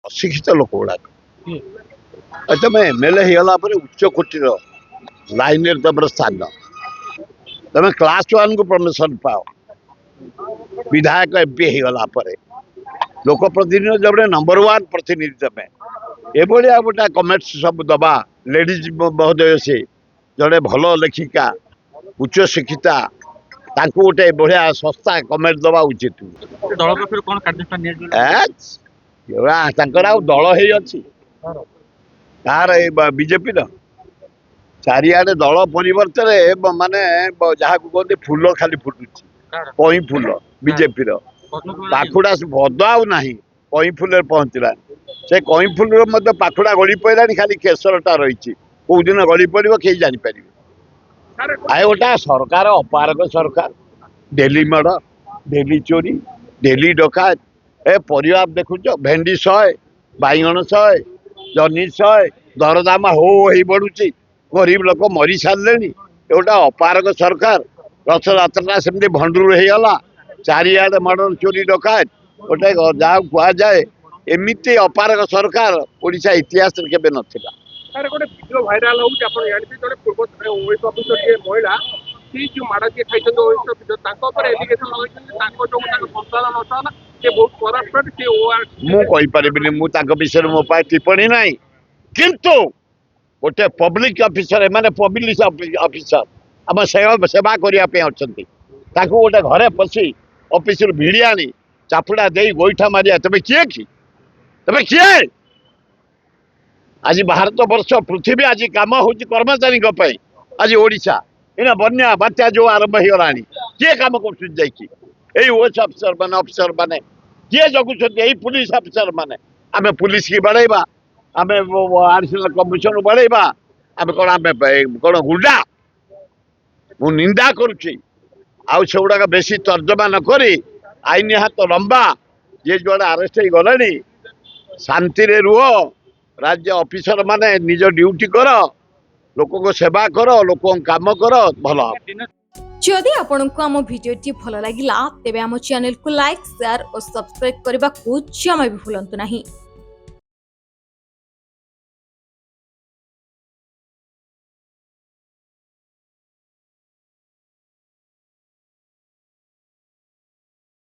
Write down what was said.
ଅଶିକ୍ଷିତ ଲୋକ ଗୁଡାକ ତମେ ଏମଏଲଏ ହେଇଗଲା ପରେ ଉଚ୍ଚ କୋଟିର ଲାଇନରେ ତମର ସ୍ଥାନ, ତମେ କ୍ଲାସ 1 କୁ ପ୍ରମୋସନ ପାଅ, ବିଧାୟକ ଏମପି ହେଇଗଲା ପରେ ଲୋକ ପ୍ରତିନିଧି ଜଣେ ନମ୍ବର 1 ପ୍ରତିନିଧି, ତମେ ଏଭଳିଆ ଗୋଟେ କମେଣ୍ଟସ ସବୁ ଦବା। ଲେଡିଜ ମହୋଦୟ ସେ ଜଣେ ଭଲ ଲେଖିକା ଉଚ୍ଚ ଶିକ୍ଷିତା, ତାଙ୍କୁ ଗୋଟେ ବଢିଆ ଶସ୍ତା କମେଣ୍ଟ ଦବା ଉଚିତ। ଦଳ ପକ୍ଷରୁ କଣ କାର୍ଯ୍ୟାନୁଷ୍ଠାନ ନିଆଯିବ? ତାଙ୍କର ଆଉ ଦଳ ହେଇ ଅଛି ତାର ଏଇ ବିଜେପିର ଚାରିଆଡେ ଦଳ ପରିବର୍ତ୍ତରେ ମାନେ ଯାହାକୁ କୁହନ୍ତି ଫୁଲ ଖାଲି ଫୁଟୁଛି, କଇଁ ଫୁଲ ବିଜେପିର ପାଖୁଡା ଭଦ ଆଉ ନାହିଁ, କଇଁ ଫୁଲରେ ପହଞ୍ଚିଲାନି। ସେ କଇଁ ଫୁଲର ମଧ୍ୟ ପାଖୁଡା ଗଳି ପଡ଼ିଲାଣି, ଖାଲି କେଶରଟା ରହିଛି, କୋଉ ଦିନ ଗଳି ପଡିବ କେହି ଜାଣିପାରିବେ। ଆଉ ଗୋଟା ସରକାର ଅପାରଗ ସରକାର, ଡେଲି ମର୍ଡର, ଡେଲି ଚୋରି, ଡେଲି ଡକାୟତ। ଏ ପରିବା ଦେଖୁଛ, ଭେଣ୍ଡି 100, ବାଇଗଣ 100, ଜହ୍ନି 100, ଦରଦାମ ହୋ ହେଇ ବଢୁଛି, ଗରିବ ଲୋକ ମରି ସାରିଲେଣି। ଏ ଗୋଟା ଅପାରଗ ସରକାର। ରଥଯାତ୍ରାଟା ସେମିତି ଭଣ୍ଡୁର ହେଇଗଲା, ଚାରିଆଡେ ମର୍ଡର ଚୋରି ଡକାୟତ, ଗୋଟେ ଯାହାକୁ କୁହାଯାଏ ଏମିତି ଅପାରଗ ସରକାର ଓଡିଶା ଇତିହାସରେ କେବେ ନଥିଲା। ଗୋଟେ ଭିଡିଓ ଭାଇରାଲ ହଉଛି, ଆପଣ ଜାଣିଥିବେ ଜଣେ ପୂର୍ବ ଓଏସ୍ ଅଫିସର ମହିଳା ସେ ଯୋଉ ମାଡ଼ ଯିଏ ଖାଇଛନ୍ତି ଓଏସ୍ ଅଫିସର, ତାଙ୍କ ଉପରେ ଏଲିଗେସନ ଲଗାଇଛନ୍ତି ତାଙ୍କ ଯୋଗୁଁ ତାଙ୍କ ସନ୍ତାନ ନଷ୍ଟ ହେଲା, ସେ ବହୁତ କରାପ୍ଟେଡ। ମୁଁ କହିପାରିବିନି, ମୁଁ ତାଙ୍କ ବିଷୟରେ ମୋ ପାଇଁ ଟିପ୍ପଣୀ ନାହିଁ, କିନ୍ତୁ ଗୋଟେ ପବ୍ଲିକ ଅଫିସର, ଏମାନେ ପବ୍ଲିକ ଅଫିସର ଆମ ସେବା କରିବା ପାଇଁ ଅଛନ୍ତି, ତାଙ୍କୁ ଗୋଟେ ଘରେ ପଶି ଅଫିସରୁ ଭିଡି ଆଣି ଚାପୁଡା ଦେଇ ଗୋଇଠା ମାରିବା, ତମେ କିଏ କି? ତମେ କିଏ? ଆଜି ଭାରତ ବର୍ଷ ପୃଥିବୀ ଆଜି କାମ ହଉଛି କର୍ମଚାରୀଙ୍କ ପାଇଁ। ଆଜି ଓଡିଶା ଏଇନା ବନ୍ୟା ବାତ୍ୟା ଯୋଉ ଆରମ୍ଭ ହେଇଗଲାଣି, କିଏ କାମ କରୁଛନ୍ତି ଯାଇକି? ଏଇ ଓଏସ୍ ଅଫିସର ମାନେ କିଏ ଜଗୁଛନ୍ତି? ଏଇ ପୁଲିସ ଅଫିସର ମାନେ। ଆମେ ପୁଲିସ କି ବଢେଇବା, ଆମେ ଆଡିସନାଲ କମିଶନ ବଢେଇବା, ଆମେ କଣ ଗୁଣ୍ଡା? ମୁଁ ନିନ୍ଦା କରୁଛି। ଆଉ ସେଗୁଡାକ ବେଶୀ ତର୍ଜମା ନ କରି ଆଇନ ହାତ ଲମ୍ବା, ଯିଏ ଯୁଆଡେ ଆରେଷ୍ଟ ହେଇଗଲେଣି ଶାନ୍ତିରେ ରୁହ। ରାଜ୍ୟ ଅଫିସର ମାନେ ନିଜ ଡ୍ୟୁଟି କର, ଲୋକଙ୍କ ସେବା କର, ଲୋକଙ୍କ କାମ କର, ଭଲ ହବ। जदि आपंक आम भिडी भल लगा तेब आम चैनल को लाइक, शेयर और सब्सक्राइब करने को जमा भी भूलु नहीं।